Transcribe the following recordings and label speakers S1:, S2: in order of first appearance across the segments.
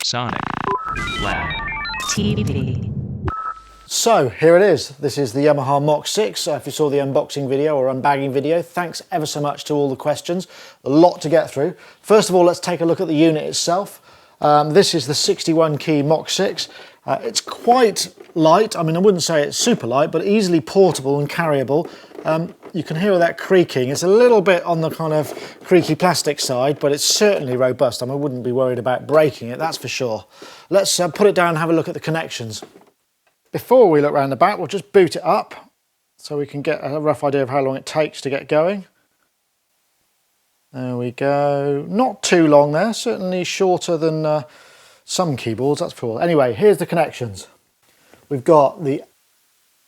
S1: Sonic Lab TV.
S2: So here it is. This is the Yamaha MOX6. If you saw the unboxing video or unbagging video, thanks ever so much to all the questions. A lot to get through. First of all, let's take a look at the unit itself. This is the 61 key MOX6. It's quite light. I mean, I wouldn't say it's super light, but easily portable and carryable. You can hear that creaking. It's a little bit on the kind of creaky plastic side, but it's certainly robust. I mean, I wouldn't be worried about breaking it, that's for sure. Let's put it down and have a look at the connections. Before we look around the back, we'll just boot it up so we can get a rough idea of how long it takes to get going. There we go. Not too long there, certainly shorter than some keyboards, that's cool. Anyway, here's the connections. We've got the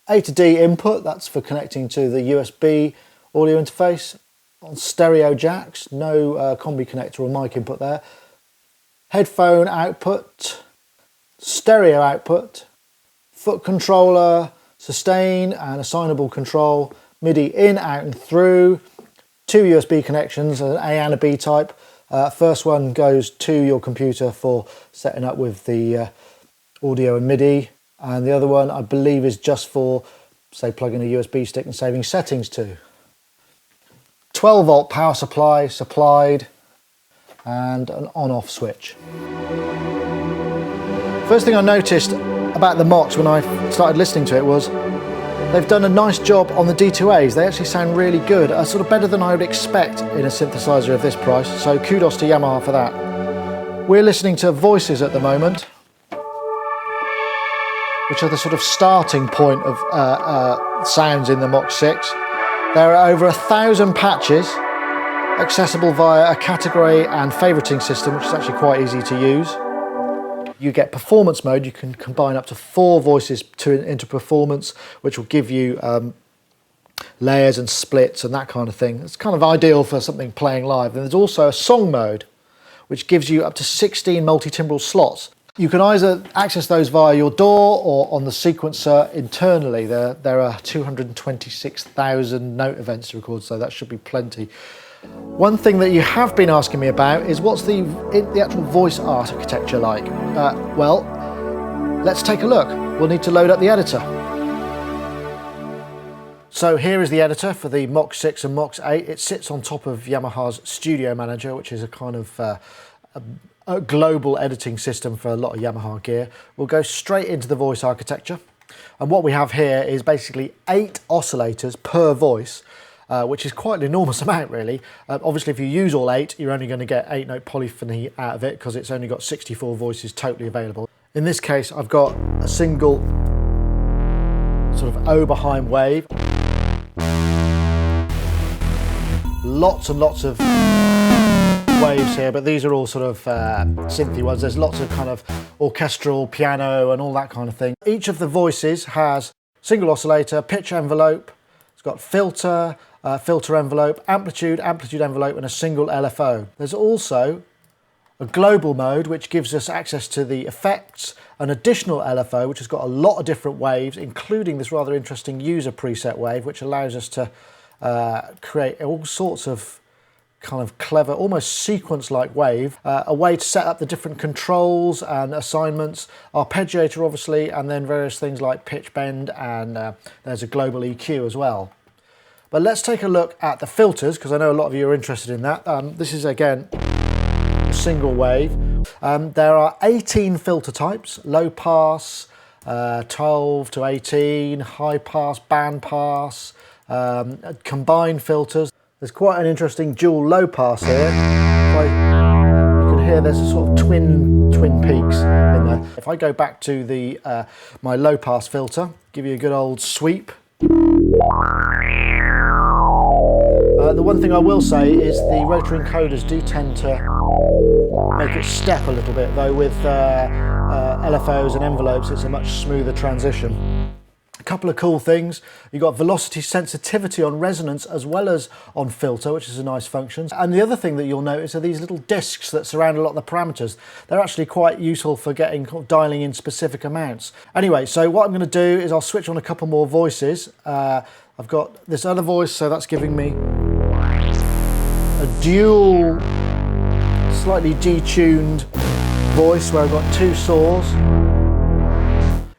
S2: A to D input, that's for connecting to the USB audio interface. On stereo jacks, no combi connector or mic input there. Headphone output, stereo output, foot controller, sustain and assignable control, MIDI in, out and through, two USB connections, an A and a B type. First one goes to your computer for setting up with the audio and MIDI, and the other one I believe is just for, say, plugging a USB stick and saving settings to. 12 volt power supply supplied, and an on-off switch. First thing I noticed about the MOX when I started listening to it was they've done a nice job on the D2As. They actually sound really good, sort of better than I would expect in a synthesizer of this price, so kudos to Yamaha for that. We're listening to voices at the moment, which are the sort of starting point of sounds in the MOX6. There are over 1,000 patches accessible via a category and favoriting system, which is actually quite easy to use. You get performance mode. You can combine up to 4 voices into performance, which will give you layers and splits and that kind of thing. It's kind of ideal for something playing live. And there's also a song mode, which gives you up to 16 multi-timbral slots. You can either access those via your DAW or on the sequencer internally. There are 226,000 note events to record, so that should be plenty. One thing that you have been asking me about is what's the actual voice architecture like? Well, let's take a look. We'll need to load up the editor. So here is the editor for the MOX6 and MOX8. It sits on top of Yamaha's Studio Manager, which is a kind of a global editing system for a lot of Yamaha gear. We'll go straight into the voice architecture. And what we have here is basically 8 oscillators per voice, which is quite an enormous amount really. Obviously if you use all 8, you're only going to get 8-note polyphony out of it because it's only got 64 voices totally available. In this case I've got a single sort of Oberheim wave. Lots and lots of waves here, but these are all sort of synthy ones. There's lots of kind of orchestral piano and all that kind of thing. Each of the voices has single oscillator, pitch envelope, it's got filter, filter envelope, amplitude envelope, and a single LFO. There's also a global mode which gives us access to the effects, an additional LFO which has got a lot of different waves, including this rather interesting user preset wave which allows us to create all sorts of kind of clever, almost sequence-like wave, a way to set up the different controls and assignments, arpeggiator obviously, and then various things like pitch bend, and there's a global EQ as well. But let's take a look at the filters, because I know a lot of you are interested in that. This is again a single wave. There are 18 filter types: low pass, 12 to 18, high pass, band pass, combined filters. There's quite an interesting dual low pass here. You can hear there's a sort of twin peaks in there. If I go back to the my low pass filter, give you a good old sweep. The one thing I will say is the rotary encoders do tend to make it step a little bit, though with LFOs and envelopes it's a much smoother transition. A couple of cool things. You've got velocity sensitivity on resonance as well as on filter, which is a nice function. And the other thing that you'll notice are these little discs that surround a lot of the parameters. They're actually quite useful for dialing in specific amounts. Anyway, so what I'm going to do is I'll switch on a couple more voices. I've got this other voice, so that's giving me a dual, slightly detuned voice where I've got two saws.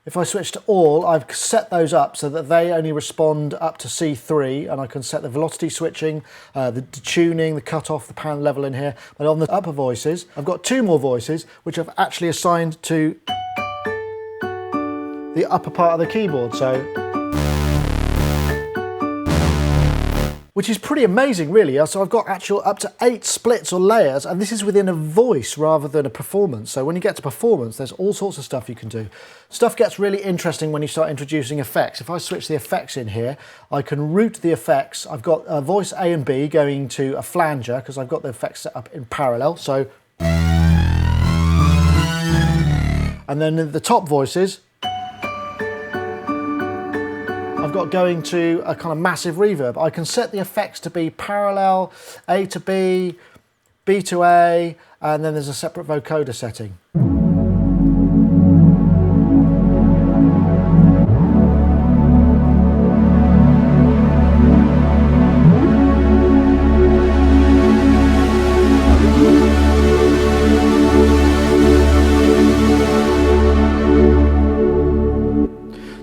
S2: If I switch to all, I've set those up so that they only respond up to C3, and I can set the velocity switching, the tuning, the cutoff, the pan level in here. But on the upper voices, I've got two more voices which I've actually assigned to the upper part of the keyboard. So, which is pretty amazing really. So I've got actual up to 8 splits or layers, and this is within a voice rather than a performance. So when you get to performance, there's all sorts of stuff you can do. Stuff gets really interesting when you start introducing effects. If I switch the effects in here, I can route the effects. I've got voice A and B going to a flanger because I've got the effects set up in parallel. So, and then the top voices, I've got going to a kind of massive reverb. I can set the effects to be parallel, A to B, B to A, and then there's a separate vocoder setting.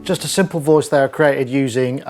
S2: Just a simple voice there created using 3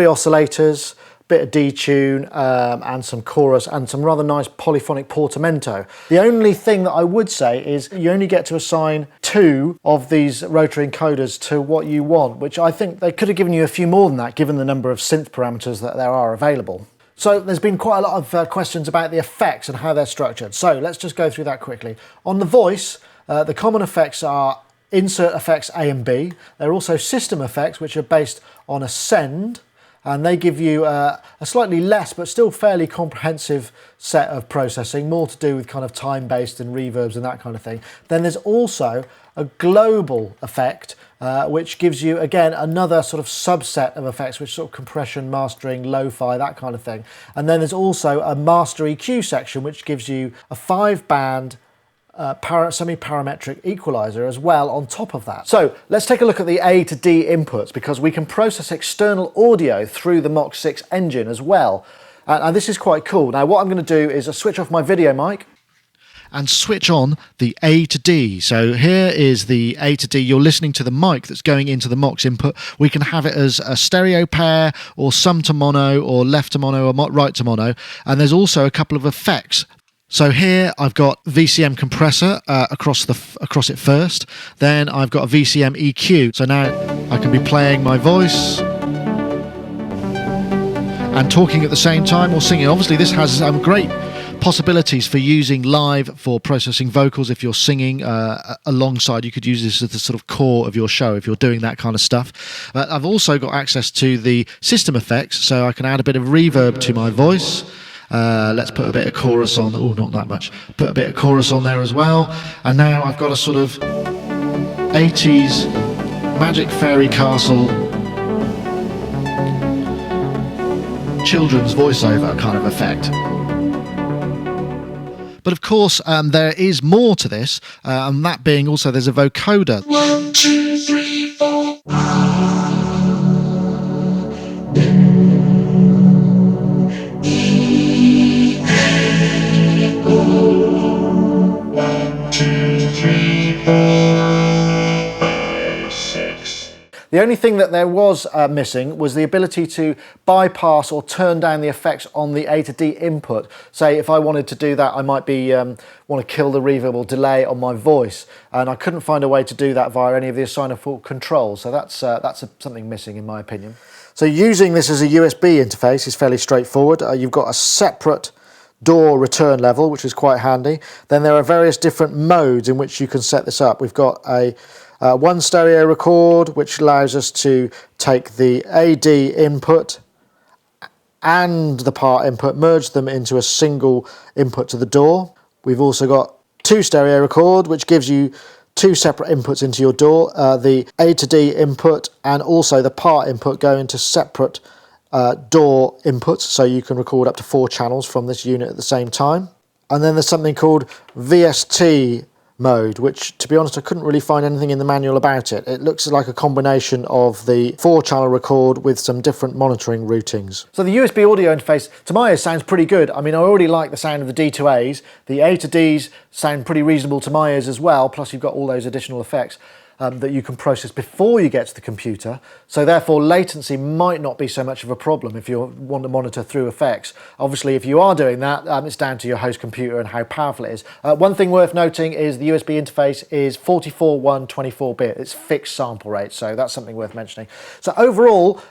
S2: oscillators, bit of detune, and some chorus and some rather nice polyphonic portamento. The only thing that I would say is you only get to assign 2 of these rotary encoders to what you want, which I think they could have given you a few more than that given the number of synth parameters that there are available. So there's been quite a lot of questions about the effects and how they're structured. So let's just go through that quickly. On the voice, the common effects are insert effects A and B. They're also system effects, which are based on a send, and they give you a slightly less but still fairly comprehensive set of processing, more to do with kind of time-based and reverbs and that kind of thing. Then there's also a global effect, which gives you, again, another sort of subset of effects, which sort of compression, mastering, lo-fi, that kind of thing. And then there's also a master EQ section, which gives you a 5-band semi-parametric equalizer as well on top of that. So let's take a look at the A to D inputs, because we can process external audio through the MOX6 engine as well. And this is quite cool. Now what I'm going to do is switch off my video mic and switch on the A to D. So here is the A to D. You're listening to the mic that's going into the MOX input. We can have it as a stereo pair, or sum to mono, or left to mono, or right to mono. And there's also a couple of effects. So here I've got VCM compressor across it first. Then I've got a VCM EQ. So now I can be playing my voice and talking at the same time, or singing. Obviously this has great possibilities for using live for processing vocals. If you're singing alongside, you could use this as the sort of core of your show if you're doing that kind of stuff. I've also got access to the system effects, so I can add a bit of reverb to my voice. Let's put a bit of chorus on. Oh, not that much. Put a bit of chorus on there as well. And now I've got a sort of 80s Magic Fairy Castle children's voiceover kind of effect. But of course, there is more to this, and that being also there's a vocoder. 1, 2, 3, 4. The only thing that there was missing was the ability to bypass or turn down the effects on the A to D input. Say if I wanted to do that, I might be want to kill the reverb or delay on my voice, and I couldn't find a way to do that via any of the assign-fault controls. So that's something missing in my opinion. So using this as a USB interface is fairly straightforward. You've got a separate DAW return level, which is quite handy. Then there are various different modes in which you can set this up. We've got a one stereo record, which allows us to take the AD input and the part input, merge them into a single input to the DAW. We've also got 2 stereo record, which gives you 2 separate inputs into your DAW. The A to D input and also the part input go into separate DAW inputs, so you can record up to 4 channels from this unit at the same time. And then there's something called VST mode, which to be honest I couldn't really find anything in the manual about it. It looks like a combination of the 4-channel record with some different monitoring routings. So the USB audio interface to my ears sounds pretty good. I mean, I already like the sound of the D2As. The A to Ds sound pretty reasonable to my ears as well, plus you've got all those additional effects that you can process before you get to the computer. So therefore latency might not be so much of a problem if you want to monitor through effects. Obviously if you are doing that, it's down to your host computer and how powerful it is. One thing worth noting is the USB interface is 44.1 24-bit. It's fixed sample rate, so that's something worth mentioning. So overall,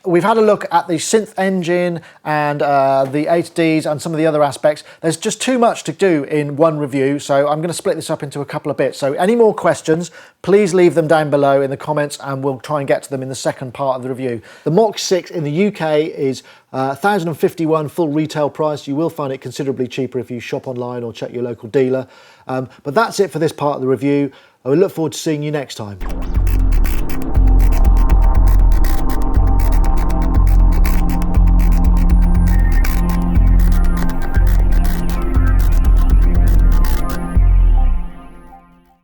S2: we've had a look at the synth engine and the A to Ds and some of the other aspects. There's just too much to do in one review, so I'm going to split this up into a couple of bits. So any more questions, please leave them down below in the comments and we'll try and get to them in the second part of the review. The MOX6 in the UK is $1,051 full retail price. You will find it considerably cheaper if you shop online or check your local dealer. But that's it for this part of the review. I look forward to seeing you next time.